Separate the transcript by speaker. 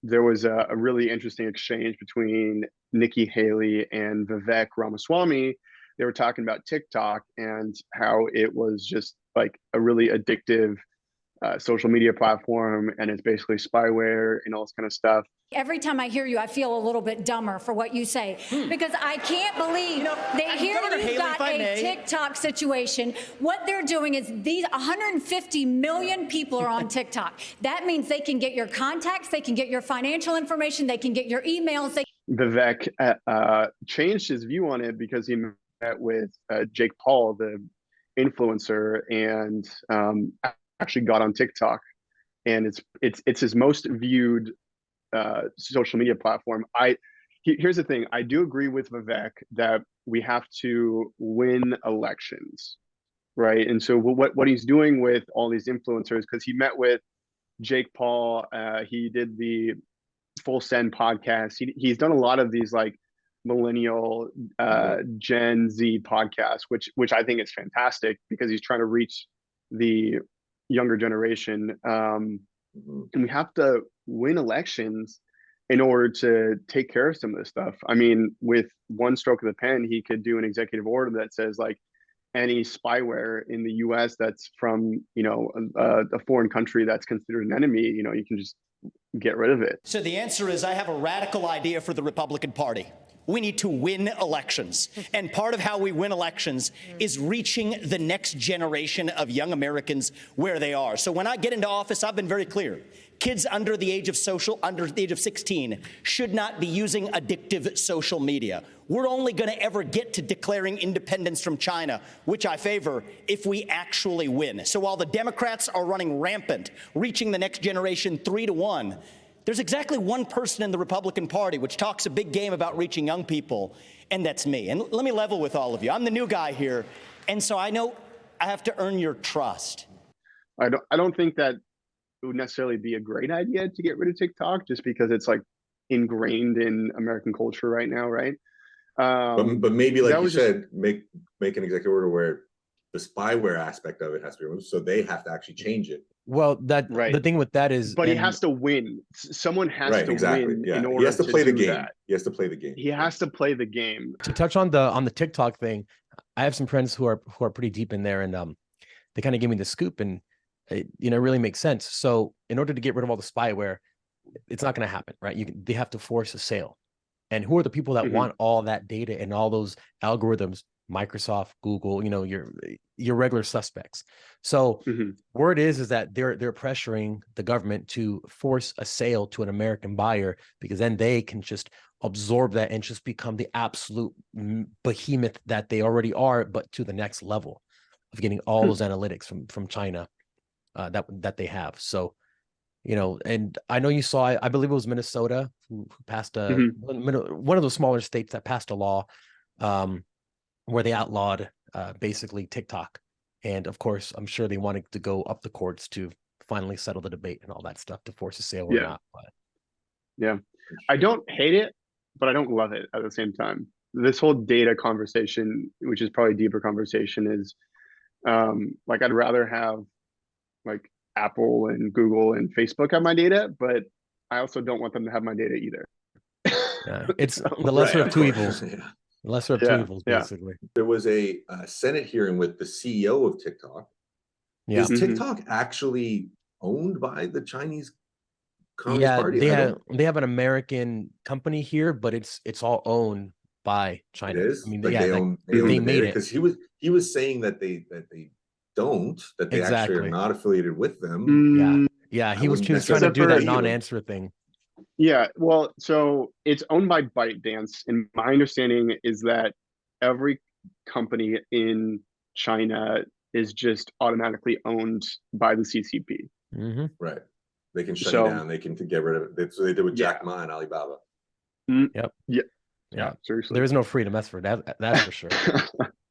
Speaker 1: there was a really interesting exchange between Nikki Haley and Vivek Ramaswamy. They were talking about TikTok and how it was just like a really addictive social media platform, and it's basically spyware and all this kind of stuff.
Speaker 2: Every time I hear you, I feel a little bit dumber for what you say, because I can't believe they hear you've got a TikTok situation. What they're doing is these 150 million people are on TikTok. That means they can get your contacts, they can get your financial information, they can get your emails.
Speaker 1: Vivek changed his view on it because he met with Jake Paul, the influencer, and actually got on TikTok, and it's his most viewed social media platform. Here's the thing. I do agree with Vivek that we have to win elections, right? And so what he's doing with all these influencers, because he met with Jake Paul, he did the Full Send podcast. He's done a lot of these like millennial Gen Z podcasts, which I think is fantastic because he's trying to reach the younger generation. And we have to win elections in order to take care of some of this stuff. I mean, with one stroke of the pen, he could do an executive order that says like any spyware in the US that's from, a foreign country that's considered an enemy, you can just get rid of it.
Speaker 3: So the answer is I have a radical idea for the Republican Party. We need to win elections. And part of how we win elections is reaching the next generation of young Americans where they are. So when I get into office, I've been very clear. Kids under the age of 16 should not be using addictive social media. We're only going to ever get to declaring independence from China, which I favor, if we actually win. So while the Democrats are running rampant, reaching the next generation 3-1, there's exactly one person in the Republican Party which talks a big game about reaching young people, and that's me. And let me level with all of you. I'm the new guy here, and so I know I have to earn your trust.
Speaker 1: I don't think that it would necessarily be a great idea to get rid of TikTok just because it's like ingrained in American culture right now, right?
Speaker 4: But maybe, like you said, make an executive order where the spyware aspect of it has to be removed, so they have to actually change it.
Speaker 5: Well, the thing with that is,
Speaker 1: but he has to win. Someone has to win in order.
Speaker 4: He has to play the game.
Speaker 1: That.
Speaker 4: He has to play the game.
Speaker 1: He has to play the game.
Speaker 5: To touch on the TikTok thing, I have some friends who are pretty deep in there, and they kind of give me the scoop, and it really makes sense. So in order to get rid of all the spyware, it's not going to happen, right? They have to force a sale, and who are the people that want all that data and all those algorithms? Microsoft, Google, your regular suspects. So word is that they're pressuring the government to force a sale to an American buyer, because then they can just absorb that and just become the absolute behemoth that they already are, but to the next level of getting all those analytics from China that they have. So, and I know you saw, I believe it was Minnesota who passed one of the smaller states that passed a law where they outlawed basically TikTok. And of course, I'm sure they wanted to go up the courts to finally settle the debate and all that stuff to force a sale or not. But
Speaker 1: yeah, I don't hate it, but I don't love it at the same time. This whole data conversation, which is probably a deeper conversation, is like I'd rather have like Apple and Google and Facebook have my data, but I also don't want them to have my data either.
Speaker 5: It's the lesser of two evils. Lesser of two evils, basically.
Speaker 4: There was a Senate hearing with the CEO of TikTok. Is TikTok actually owned by the Chinese Communist Party?
Speaker 5: They have an American company here, but it's all owned by China.
Speaker 4: It is?
Speaker 5: I mean,
Speaker 4: like they made it, because he was saying that they actually are not affiliated with them.
Speaker 5: Yeah, he was trying to do that non-answer thing.
Speaker 1: Yeah, well, so it's owned by ByteDance, and my understanding is that every company in China is just automatically owned by the CCP.
Speaker 4: Right. They can shut it down. They can get rid of it. So they did with Jack Ma and Alibaba.
Speaker 5: Yep.
Speaker 1: Yeah. Seriously.
Speaker 5: There is no freedom. That's for that. That's for sure.